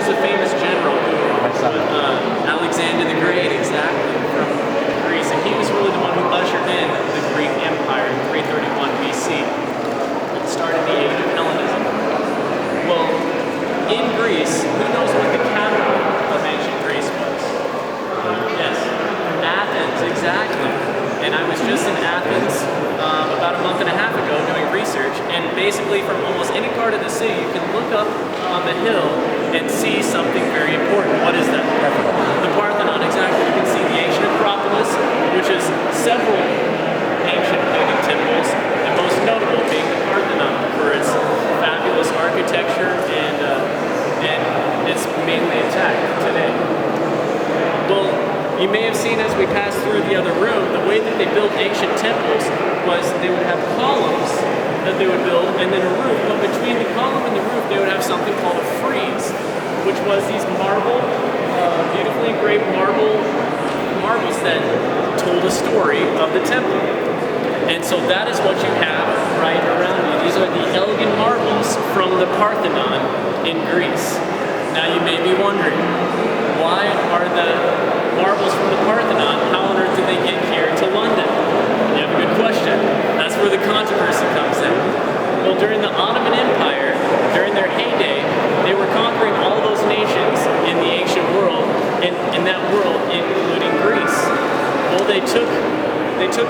was a famous general who Alexander the Great, exactly, from Greece, and he was really the one who ushered in the Greek Empire in 331 BC. It started the age of Hellenism. Well, in Greece, who knows what the capital of ancient Greece was? Yes, Athens, exactly. And I was just in Athens about a month and a half ago doing research, and basically from almost any part of the city, you can look up on the hill and see something very important. What is that? The Parthenon, exactly. You can see the ancient Acropolis, which is several ancient pagan temples, and most notable being the Parthenon for its fabulous architecture and it's mainly intact today. Well, you may have seen as we passed through the other room, the way that they built ancient temples was they would have columns that they would build and then a roof, but between the column and the roof they would have something called a frieze, which was these marble, beautifully engraved marbles that told a story of the temple. And so that is what you have right around you. These are the Elgin Marbles from the Parthenon in Greece. Now you may be wondering, why are the marbles from the Parthenon, how on earth did they get here to London? You have a good question. That's where the controversy comes in. Well, during the Ottoman Empire, during their heyday, they were conquering all those nations in the ancient world, in that world, including Greece. Well, they took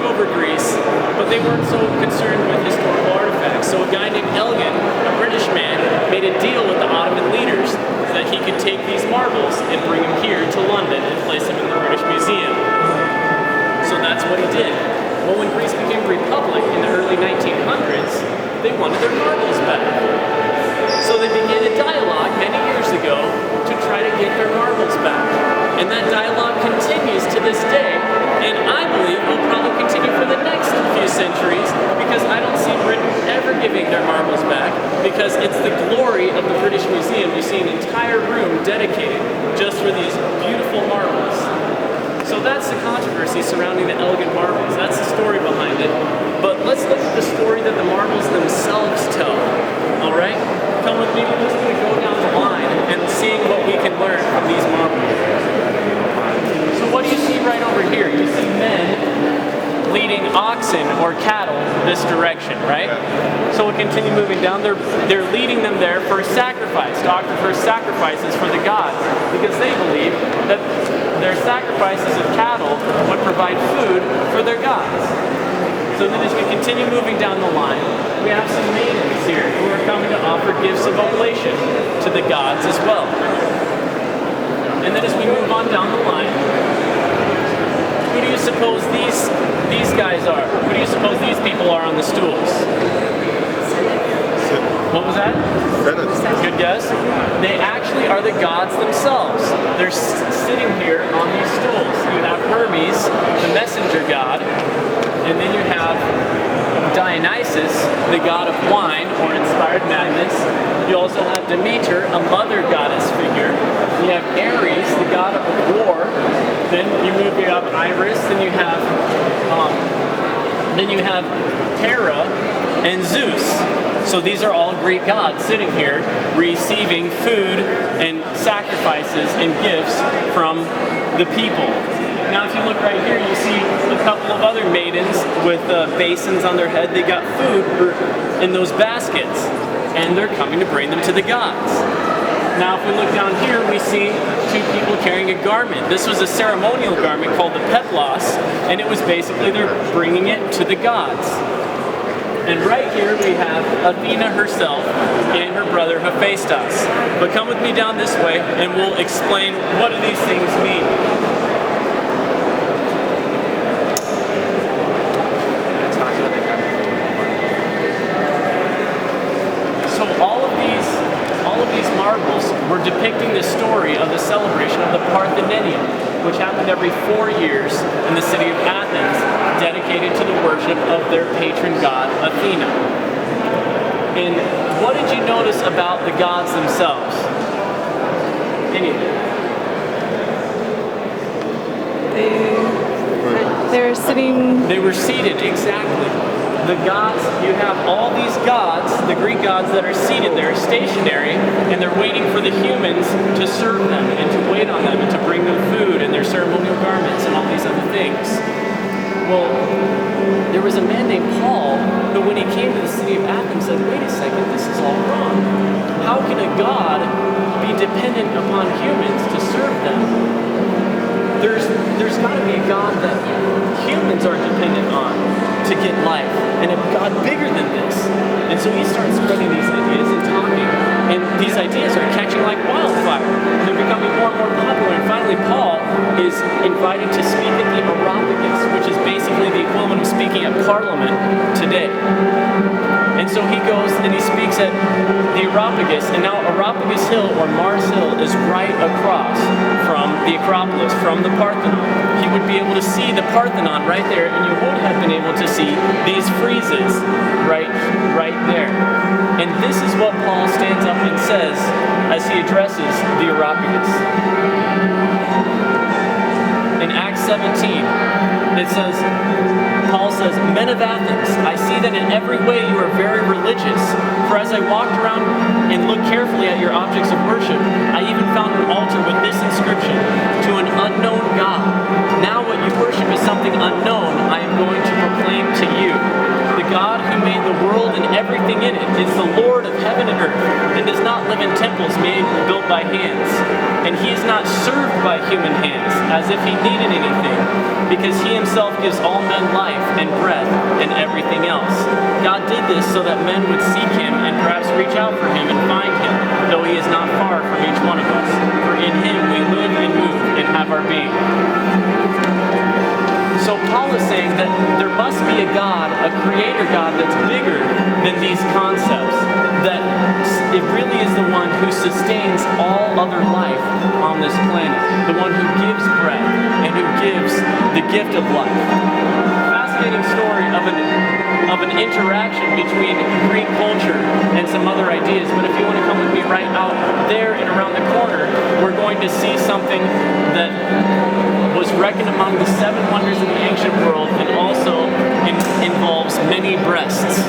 over Greece, but they weren't so concerned with historical artifacts. So a guy named Elgin, a British man, made a deal with the Ottoman leaders that he could take these marbles and bring them here to London and place them in the British Museum. So that's what he did. Well, when Greece became a republic in the early 1900s, they wanted their marbles back. So they began a dialogue many years ago to try to get their marbles back. And that dialogue continues to this day, and I believe will probably continue for the next few centuries, because I don't see Britain ever giving their marbles back, because it's the glory of the British Museum. You see an entire room dedicated just for these beautiful marbles. So that's the controversy surrounding the Elgin Marbles. That's the story behind it. But let's look at the story that the marbles themselves tell. All right? Come with me. We're just going to go down the line and seeing what we can learn from these marbles. So what do you see right over here? You see men leading oxen or cattle this direction, right? So we'll continue moving down. They're leading them there for a sacrifice, to offer for sacrifices for the gods, because they believe that their sacrifices of cattle would provide food for their gods. So then as we continue moving down the line, we have some maidens here who are coming to offer gifts of oblation to the gods as well. And then as we move on down the line, who do you suppose these guys are? Who do you suppose these people are on the stools? What was that? Good guess. They actually are the gods themselves. They're sitting here on these stools. You have Hermes, the messenger god, and then you have Dionysus, the god of wine or inspired madness. You also have Demeter, a mother goddess figure. You have Ares, the god of war. Then you have Iris. Then you have Hera and Zeus. So these are all Greek gods sitting here receiving food and sacrifices and gifts from the people. Now if you look right here, you see a couple of other maidens with basins on their head. They got food in those baskets, and they're coming to bring them to the gods. Now if we look down here, we see two people carrying a garment. This was a ceremonial garment called the peplos, and it was basically they're bringing it to the gods. And right here we have Athena herself and her brother Hephaestus. But come with me down this way and we'll explain what do these things mean. So all of these marbles were depicting the story of the celebration of the Parthenon, which happened every 4 years in the city of Athens, dedicated to the worship of their patron god, Athena. And what did you notice about the gods themselves? Anything? They were sitting. They were seated, exactly. the gods, you have all these gods, the Greek gods that are seated there, stationary, and they're waiting for the humans to serve them and to wait on them and to bring them food and their ceremonial garments and all these other things. Well, there was a man named Paul who, when he came to the city of Athens, said, wait a second, this is all wrong. How can a god be dependent upon humans to serve them? There's got to be a God that humans are dependent on to get life, and a God bigger than this. And so he starts spreading these ideas and talking, and these ideas are catching like wildfire. They're becoming more and more popular, and finally Paul is invited to speak at the Areopagus, which is basically the equivalent of speaking at Parliament today. And so he goes and he speaks at the Areopagus, and now Areopagus Hill, or Mars Hill, is right across from the Acropolis, from the Parthenon. He would be able to see the Parthenon right there, and you would have been able to see these friezes right there. And this is what Paul stands up and says as he addresses the Areopagus. In Acts 17, it says, Paul says, men of Athens, I see that in every way you are very religious. For as I walked around and looked carefully at your objects of worship, I even found an altar with this inscription, to an unknown God. Now what you worship is something unknown I am going to proclaim to you. The God who made the world and everything in it is the Lord of heaven and earth, and does not live in temples made and built by hands. And he is not served by human hands, as if he needed anything, because he himself gives all men life and breath and everything else. God did this so that men would seek him and perhaps reach out for him and find him, though he is not far from each one of us. For in him we live and move and have our being. So Paul is saying that there must be a God, a creator God, that's bigger than these concepts, that it really is the one who sustains all other life on this planet, the one who gives breath and who gives the gift of life. Fascinating story of an interaction between Greek culture and some other ideas, but if you want to come with me right out there and around the corner, we're going to see something that was reckoned among the 7 wonders of the ancient world, and also involves many breasts.